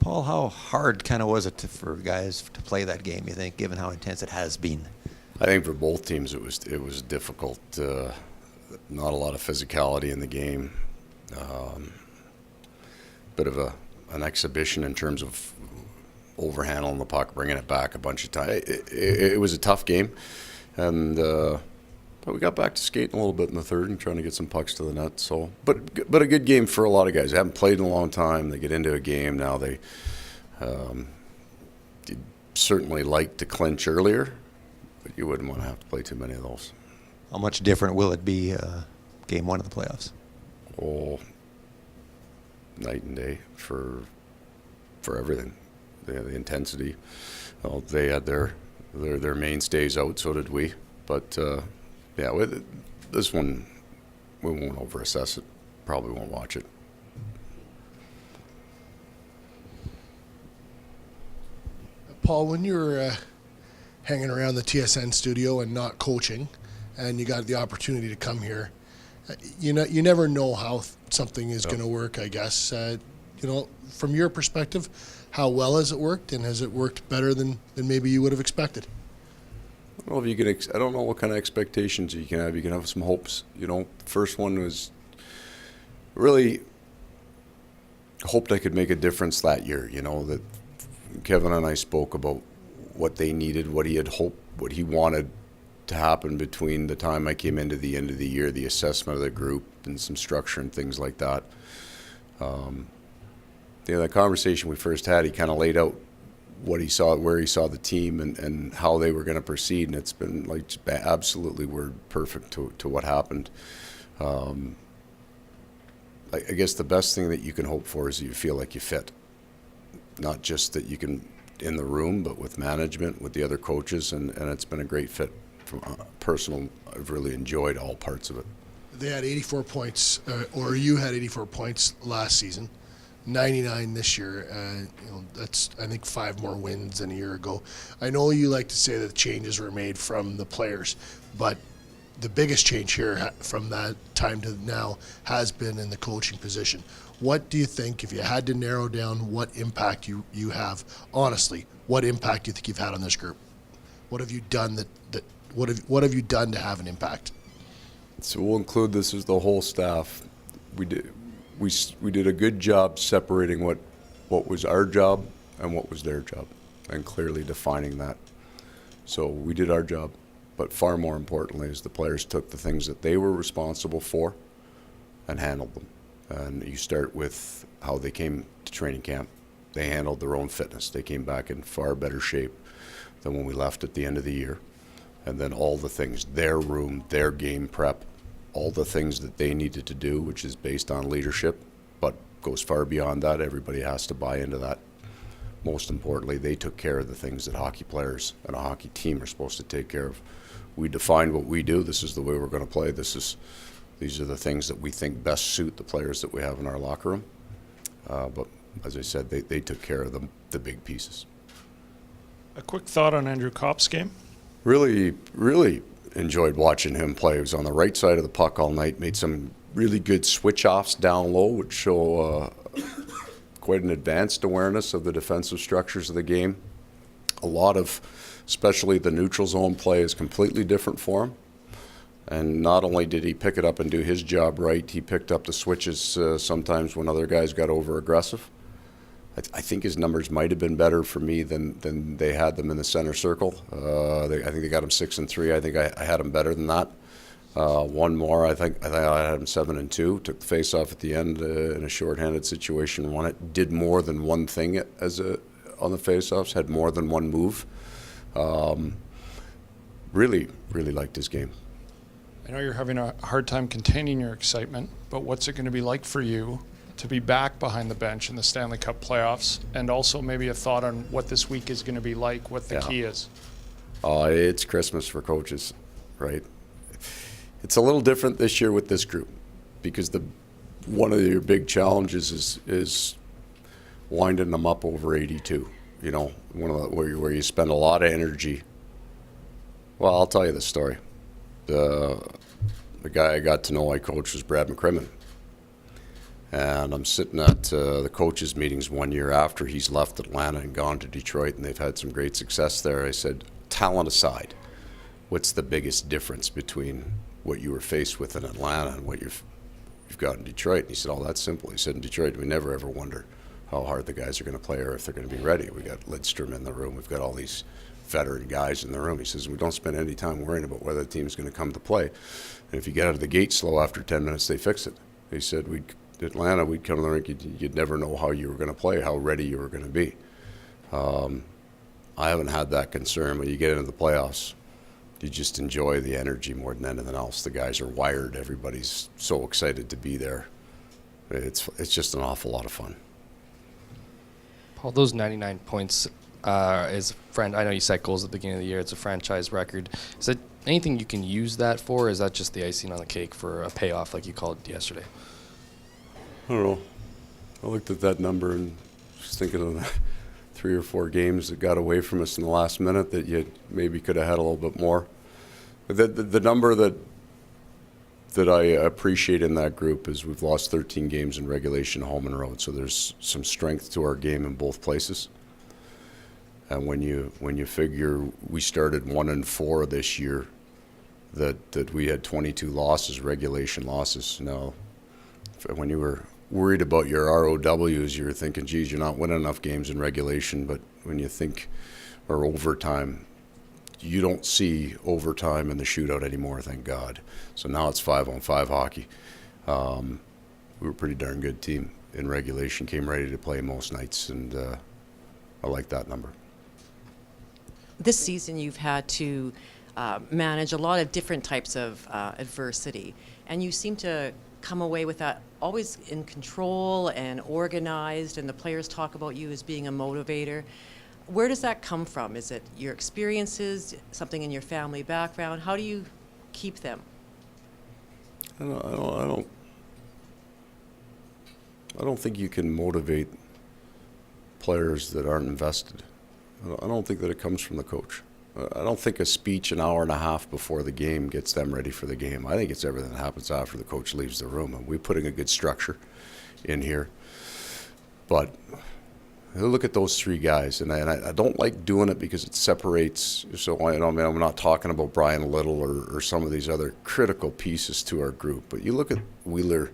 Paul, how hard kind of was it for guys to play that game, you think, given how intense it has been? I think for both teams it was difficult. Not a lot of physicality in the game. Bit of an exhibition in terms of overhandling the puck, bringing it back a bunch of times. It was a tough game, and but we got back to skating a little bit in the third and trying to get some pucks to the net. So, but a good game for a lot of guys. They haven't played in a long time. They get into a game now. They certainly like to clinch earlier, but you wouldn't want to have to play too many of those. How much different will it be game one of the playoffs? Oh, night and day for everything. The intensity. Well, they had their mainstays out, so did we. But yeah, this one we won't overassess it. Probably won't watch it. Paul, when you're hanging around the TSN studio and not coaching, and you got the opportunity to come here, you never know how something is going to work, I guess. From your perspective, how well has it worked, and has it worked better than maybe you would have expected? I don't know if you can. I don't know what kind of expectations you can have. You can have some hopes. The first one was really hoped I could make a difference that year. That Kevin and I spoke about what they needed, what he had hoped, what he wanted to happen between the time I came into the end of the year, the assessment of the group, and some structure and things like that. That conversation we first had, he kind of laid out what he saw, where he saw the team, and how they were going to proceed, and it's been like absolutely word perfect to what happened. I guess the best thing that you can hope for is that you feel like you fit, not just that you can in the room, but with management, with the other coaches, and it's been a great fit. From personal, I've really enjoyed all parts of it. They had 84 points, or you had 84 points last season. 99 this year. That's, I think, 5 more wins than a year ago. I know you like to say that changes were made from the players, but the biggest change here from that time to now has been in the coaching position. What do you think, if you had to narrow down what impact you have, honestly, what impact do you think you've had on this group? What have you done what have you done to have an impact? So we'll include this as the whole staff. We did a good job separating what was our job and what was their job, and clearly defining that. So we did our job, but far more importantly is the players took the things that they were responsible for and handled them. And you start with how they came to training camp. They handled their own fitness. They came back in far better shape than when we left at the end of the year. And then all the things, their room, their game prep, all the things that they needed to do, which is based on leadership, but goes far beyond that. Everybody has to buy into that. Most importantly, they took care of the things that hockey players and a hockey team are supposed to take care of. We defined what we do. This is the way we're going to play. These are the things that we think best suit the players that we have in our locker room. But as I said, they took care of the big pieces. A quick thought on Andrew Kopp's game? Really, really enjoyed watching him play. He was on the right side of the puck all night, made some really good switch-offs down low, which show quite an advanced awareness of the defensive structures of the game. A lot of, especially the neutral zone play, is completely different for him. And not only did he pick it up and do his job right, he picked up the switches sometimes when other guys got over-aggressive. I think his numbers might have been better for me than they had them in the center circle. I think they got him 6-3. I think I had him better than that. One more. I think I had him 7-2. Took the face-off at the end in a shorthanded situation. Won it. Did more than one thing on the face-offs. Had more than one move. Really, really liked his game. I know you're having a hard time containing your excitement, but what's it going to be like for you to be back behind the bench in the Stanley Cup playoffs, and also maybe a thought on what this week is going to be like, what the key is? It's Christmas for coaches, right? It's a little different this year with this group because one of your big challenges is winding them up over 82. Where you spend a lot of energy. Well, I'll tell you the story. The guy I got to know I coached was Brad McCrimmon. And I'm sitting at the coaches' meetings 1 year after he's left Atlanta and gone to Detroit, and they've had some great success there. I said, talent aside, what's the biggest difference between what you were faced with in Atlanta and what you've got in Detroit? And he said, oh, that's simple. He said, in Detroit, we never ever wonder how hard the guys are going to play or if they're going to be ready. We got Lidstrom in the room. We've got all these veteran guys in the room. He says, we don't spend any time worrying about whether the team's going to come to play. And if you get out of the gate slow after 10 minutes, they fix it. He said, Atlanta, we'd come to the rink, you'd never know how you were going to play, how ready you were going to be. I haven't had that concern. When you get into the playoffs, you just enjoy the energy more than anything else. The guys are wired. Everybody's so excited to be there. It's just an awful lot of fun. Paul, those 99 points is I know you set goals at the beginning of the year. It's a franchise record. Is it anything you can use that for? Or is that just the icing on the cake for a payoff like you called it yesterday? I don't know. I looked at that number and was thinking of the 3 or 4 games that got away from us in the last minute that you maybe could have had a little bit more. The number that I appreciate in that group is we've lost 13 games in regulation, home and road. So there's some strength to our game in both places. And when you figure we started 1-4 this year, that we had 22 losses, regulation losses. Now, when you were worried about your ROWs, you were thinking, geez, you're not winning enough games in regulation. But when you think, or overtime, you don't see overtime in the shootout anymore, thank God. So now it's 5-on-5 hockey. We were a pretty darn good team in regulation, came ready to play most nights, and I like that number. This season you've had to manage a lot of different types of adversity, and you seem to come away with that always in control and organized, and the players talk about you as being a motivator. Where does that come from? Is it your experiences, something in your family background? How do you keep them? I don't think you can motivate players that aren't invested. I don't think that it comes from the coach. I don't think a speech an hour and a half before the game gets them ready for the game. I think it's everything that happens after the coach leaves the room. And we're putting a good structure in here. But look at those 3 guys, and I don't like doing it because it separates. So I'm not talking about Brian Little or some of these other critical pieces to our group. But you look at Wheeler,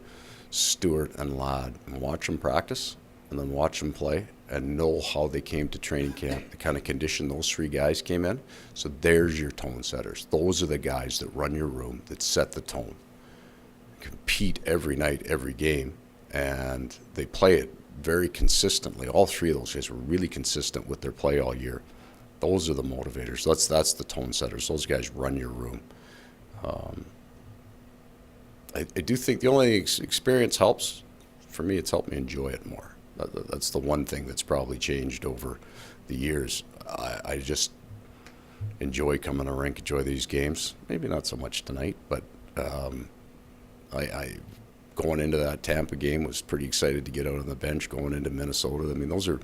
Stewart, and Ladd, and watch them practice, and then watch them play, and know how they came to training camp, the kind of condition those 3 guys came in. So there's your tone setters. Those are the guys that run your room, that set the tone, compete every night, every game, and they play it very consistently. All 3 of those guys were really consistent with their play all year. Those are the motivators. That's the tone setters. Those guys run your room. I do think the only experience helps. For me, it's helped me enjoy it more. That's the one thing that's probably changed over the years. I just enjoy coming to rink, enjoy these games. Maybe not so much tonight, but I going into that Tampa game was pretty excited to get out on the bench. Going into Minnesota, I mean, those are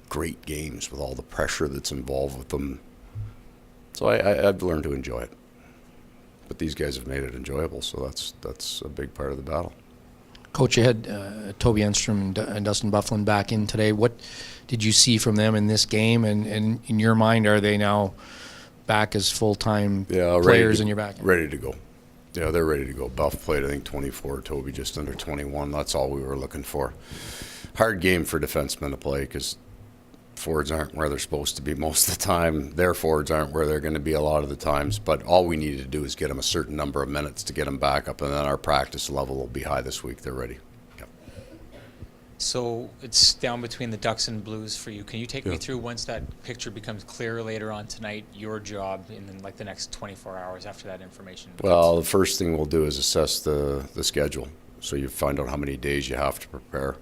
great games with all the pressure that's involved with them. So I've learned to enjoy it. But these guys have made it enjoyable, so that's a big part of the battle. Coach, you had Toby Enstrom and Dustin Bufflin back in today. What did you see from them in this game? And in your mind, are they now back as full-time players in your back? Ready to go. Yeah, they're ready to go. Buff played, I think, 24. Toby just under 21. That's all we were looking for. Hard game for defensemen to play because forwards aren't where they're supposed to be most of the time. Their forwards aren't where they're going to be a lot of the times. But all we needed to do is get them a certain number of minutes to get them back up, and then our practice level will be high this week. They're ready. Yep. So it's down between the Ducks and Blues for you. Can you take me through, once that picture becomes clear later on tonight, your job in the next 24 hours after that information? Well, the first thing we'll do is assess the schedule. So you find out how many days you have to prepare.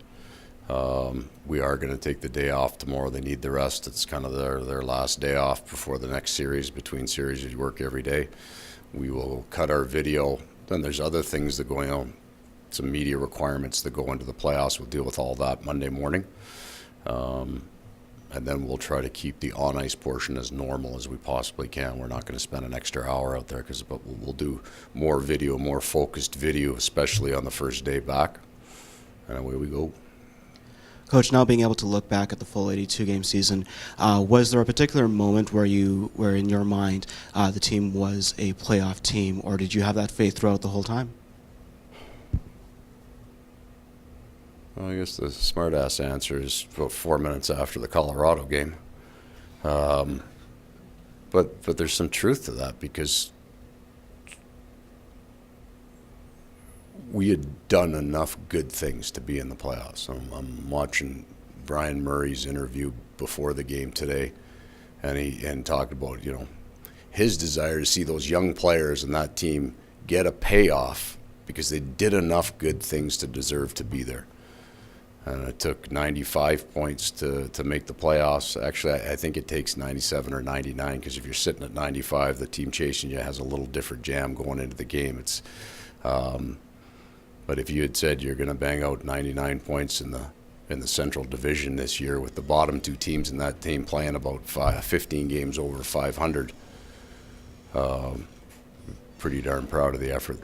We are going to take the day off tomorrow. They need the rest. It's kind of their last day off before the next series. Between series, you work every day. We will cut our video. Then there's other things that go on, some media requirements that go into the playoffs. We'll deal with all that Monday morning. And then we'll try to keep the on-ice portion as normal as we possibly can. We're not going to spend an extra hour out there, but we'll do more video, more focused video, especially on the first day back. and away we go. Coach, now being able to look back at the full 82-game season, was there a particular moment where in your mind, the team was a playoff team, or did you have that faith throughout the whole time? Well, I guess the smart-ass answer is about 4 minutes after the Colorado game. But there's some truth to that, because we had done enough good things to be in the playoffs. I'm watching Brian Murray's interview before the game today, and talked about, you know, his desire to see those young players in that team get a payoff because they did enough good things to deserve to be there. And it took 95 points to make the playoffs. Actually, I think it takes 97 or 99, because if you're sitting at 95, the team chasing you has a little different jam going into the game. But if you had said you're going to bang out 99 points in the Central Division this year, with the bottom two teams in that team playing about 15 games over 500, pretty darn proud of the effort.